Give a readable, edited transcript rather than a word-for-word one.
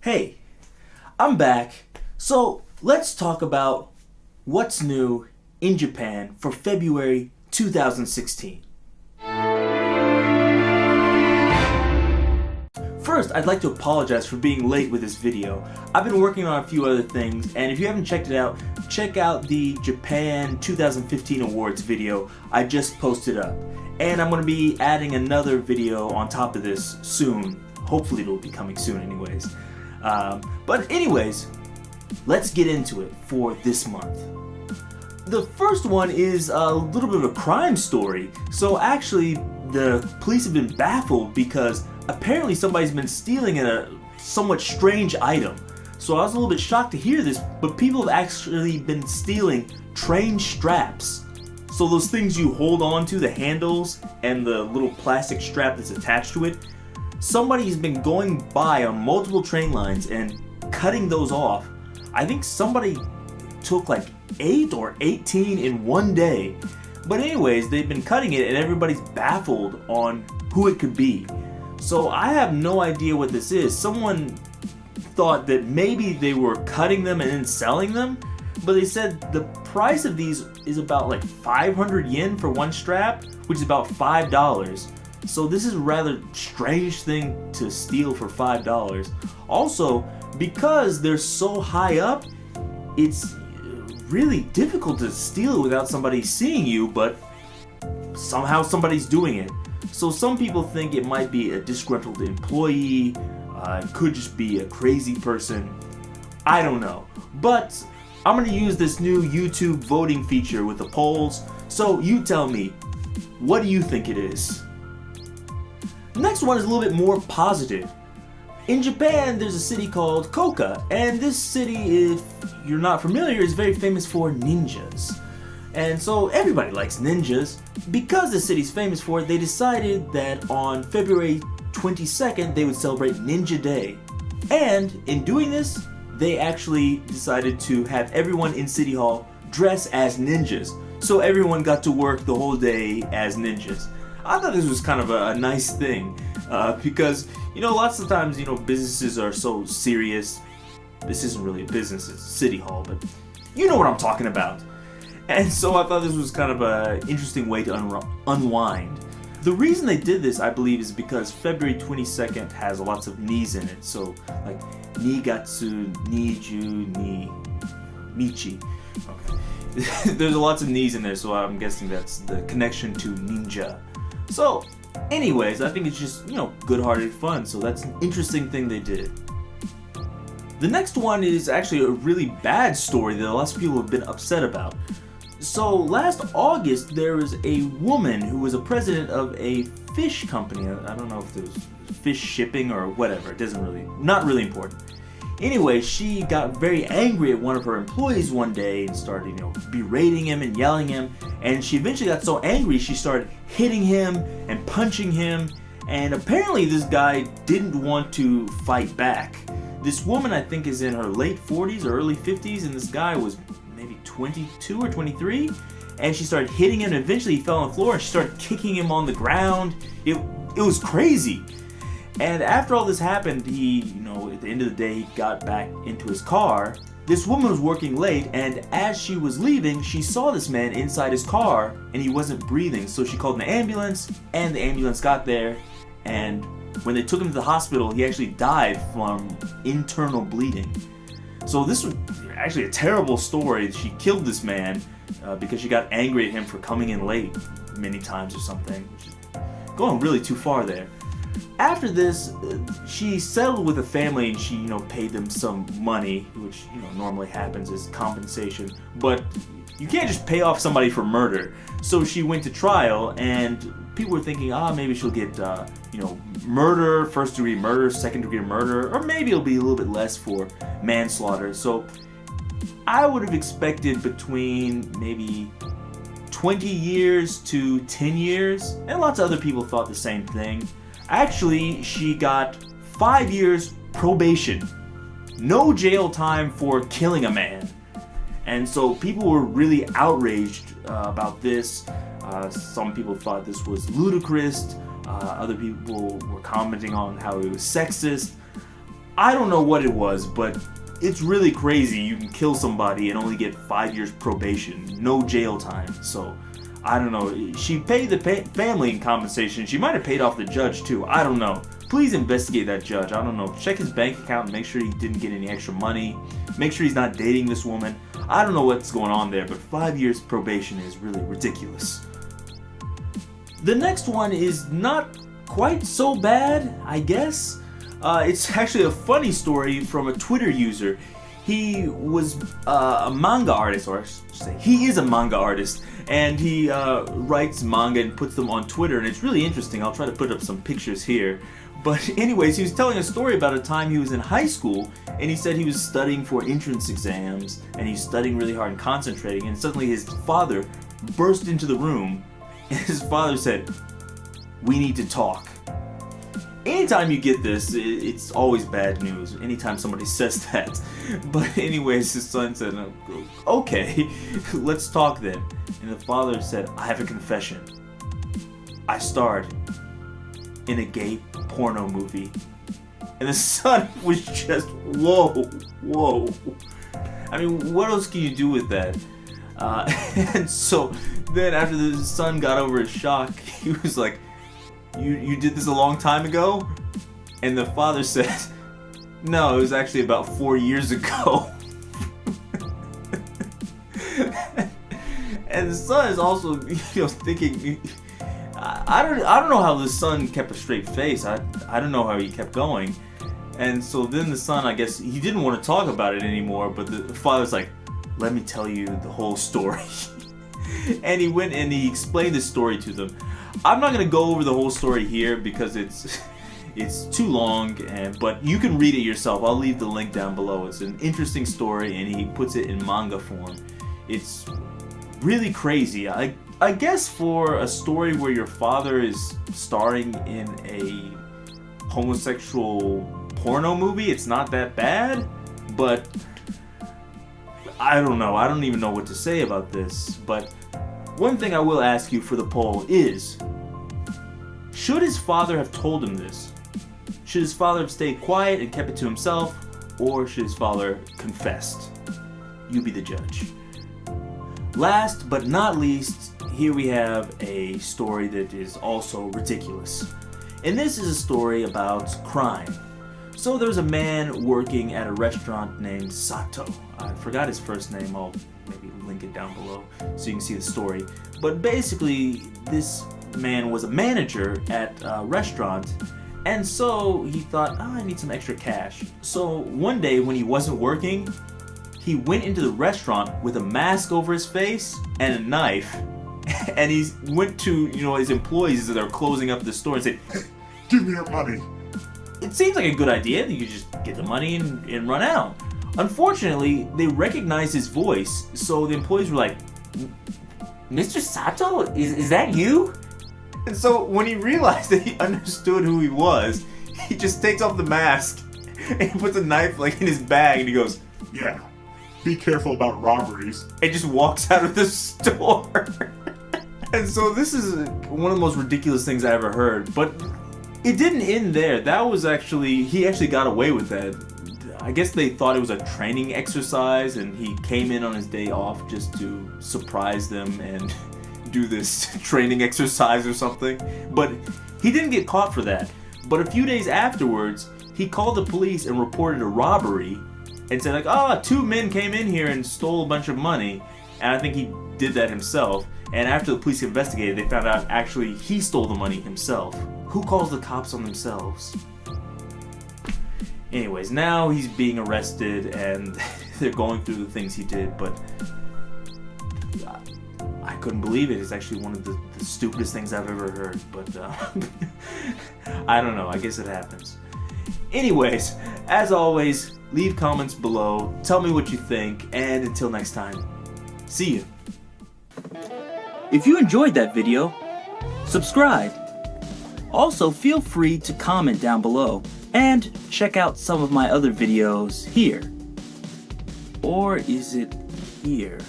Hey, I'm back. So let's talk about what's new in Japan for February 2016. First, I'd like to apologize for being late with this video. I've been working on a few other things, and if you haven't checked it out, check out the Japan 2015 Awards video I just posted up. And I'm going to be adding another video on top of this soon. Hopefully it'll be coming soon anyways. But anyways, let's get into it for this month. The first one is a little bit of a crime story. So actually, the police have been baffled because apparently somebody's been stealing a somewhat strange item. So I was a little bit shocked to hear this, but people have actually been stealing train straps. So those things you hold on to, the handles and the little plastic strap that's attached to it, somebody's been going by on multiple train lines and cutting those off. I think somebody took like 8 or 18 in one day. But anyways, they've been cutting it and everybody's baffled on who it could be. So I have no idea what this is. Someone thought that maybe they were cutting them and then selling them, but they said the price of these is about like 500 yen for one strap, which is about $5. So this is a rather strange thing to steal for $5. Also, because they're so high up, it's really difficult to steal without somebody seeing you, but somehow somebody's doing it. So some people think it might be a disgruntled employee, it could just be a crazy person. I don't know. But I'm going to use this new YouTube voting feature with the polls, so you tell me, what do you think it is? The next one is a little bit more positive. In Japan, there's a city called Koka, and this city, if you're not familiar, is very famous for ninjas. And so everybody likes ninjas. Because the city's famous for it, they decided that on February 22nd, they would celebrate Ninja Day. And in doing this, they actually decided to have everyone in City Hall dress as ninjas. So everyone got to work the whole day as ninjas. I thought this was kind of a nice thing because, lots of times, businesses are so serious. This isn't really a business, it's City Hall, but you know what I'm talking about. And so I thought this was kind of an interesting way to unwind. The reason they did this, I believe, is because February 22nd has lots of knees in it. So, like, Nigatsu, Niju, Ni, Michi. Okay. There's lots of knees in there, so I'm guessing that's the connection to ninja. So, anyways, I think it's just, good-hearted fun. So that's an interesting thing they did. The next one is actually a really bad story that lots of people have been upset about. So last August, there was a woman who was a president of a fish company. I don't know if it was fish shipping or whatever. It not really important. Anyway, she got very angry at one of her employees one day and started, berating him and yelling at him. And she eventually got so angry, she started hitting him and punching him. And apparently this guy didn't want to fight back. This woman, I think, is in her late 40s or early 50s, and this guy was maybe 22 or 23, and she started hitting him, and eventually he fell on the floor, and she started kicking him on the ground. It was crazy. And after all this happened, he, at the end of the day, he got back into his car. This woman was working late, and as she was leaving, she saw this man inside his car, and he wasn't breathing, so she called an ambulance, and the ambulance got there, and when they took him to the hospital, he actually died from internal bleeding. So this was actually a terrible story. She killed this man because she got angry at him for coming in late many times or something. She's going really too far there. After this, she settled with a family and she, paid them some money, which, normally happens as compensation. But you can't just pay off somebody for murder. So she went to trial, and people were thinking, maybe she'll get, murder, first-degree murder, second-degree murder, or maybe it'll be a little bit less for manslaughter. So I would have expected between maybe 20 years to 10 years, and lots of other people thought the same thing. Actually, she got 5 years probation. No jail time for killing a man. And so people were really outraged about this. Some people thought this was ludicrous. Other people were commenting on how it was sexist. I don't know what it was, but it's really crazy. You can kill somebody and only get 5 years probation, no jail time. So, I don't know. She paid the family in compensation. She might have paid off the judge too. I don't know. Please investigate that judge. I don't know. Check his bank account and make sure he didn't get any extra money. Make sure he's not dating this woman. I don't know what's going on there, but 5 years probation is really ridiculous. The next one is not quite so bad, I guess. It's actually a funny story from a Twitter user. He was a manga artist, or I should say, he is a manga artist, and he writes manga and puts them on Twitter, and it's really interesting. I'll try to put up some pictures here. But anyways, he was telling a story about a time he was in high school, and he said he was studying for entrance exams, and he's studying really hard and concentrating, and suddenly his father burst into the room, and his father said, "We need to talk." Anytime you get this, it's always bad news. Anytime somebody says that. But anyways, his son said, "Okay, let's talk then." And the father said, "I have a confession. I starred in a gay porno movie." And the son was just, whoa. I mean, what else can you do with that? And so then after the son got over his shock, he was like, You did this a long time ago?" And the father said, "No, it was actually about 4 years ago." And the son is also, thinking, I don't know how the son kept a straight face. I don't know how he kept going. And so then the son, I guess, he didn't want to talk about it anymore, but the father's like, "Let me tell you the whole story." And he went and he explained the story to them. I'm not going to go over the whole story here because it's too long, but you can read it yourself. I'll leave the link down below. It's an interesting story, and he puts it in manga form. It's really crazy. I guess for a story where your father is starring in a homosexual porno movie, it's not that bad, but I don't know. I don't even know what to say about this, but one thing I will ask you for the poll is, should his father have told him this? Should his father have stayed quiet and kept it to himself, or should his father confessed? You be the judge. Last but not least, here we have a story that is also ridiculous. And this is a story about crime. So there's a man working at a restaurant named Sato. I forgot his first name. I'll maybe link it down below so you can see the story. But basically, this man was a manager at a restaurant, and so he thought, I need some extra cash. So one day when he wasn't working, he went into the restaurant with a mask over his face and a knife, and he went to his employees as they're closing up the store and said, "Give me your money." It seems like a good idea. You could just get the money and run out. Unfortunately, they recognized his voice, so the employees were like, "Mr. Sato, is that you?" And so when he realized that he understood who he was, he just takes off the mask and he puts a knife in his bag and he goes, "Yeah, be careful about robberies," and just walks out of the store. And so this is one of the most ridiculous things I ever heard, but it didn't end there. He actually got away with that. I guess they thought it was a training exercise, and he came in on his day off just to surprise them and do this training exercise or something. But he didn't get caught for that. But a few days afterwards, he called the police and reported a robbery and said 2 men came in here and stole a bunch of money. And I think he did that himself. And after the police investigated, they found out actually he stole the money himself. Who calls the cops on themselves? Anyways, now he's being arrested and they're going through the things he did, but I couldn't believe it. It's actually one of the stupidest things I've ever heard, but I don't know. I guess it happens. Anyways, as always, leave comments below. Tell me what you think, and until next time, see you. If you enjoyed that video, subscribe. Also, feel free to comment down below and check out some of my other videos here. Or is it here?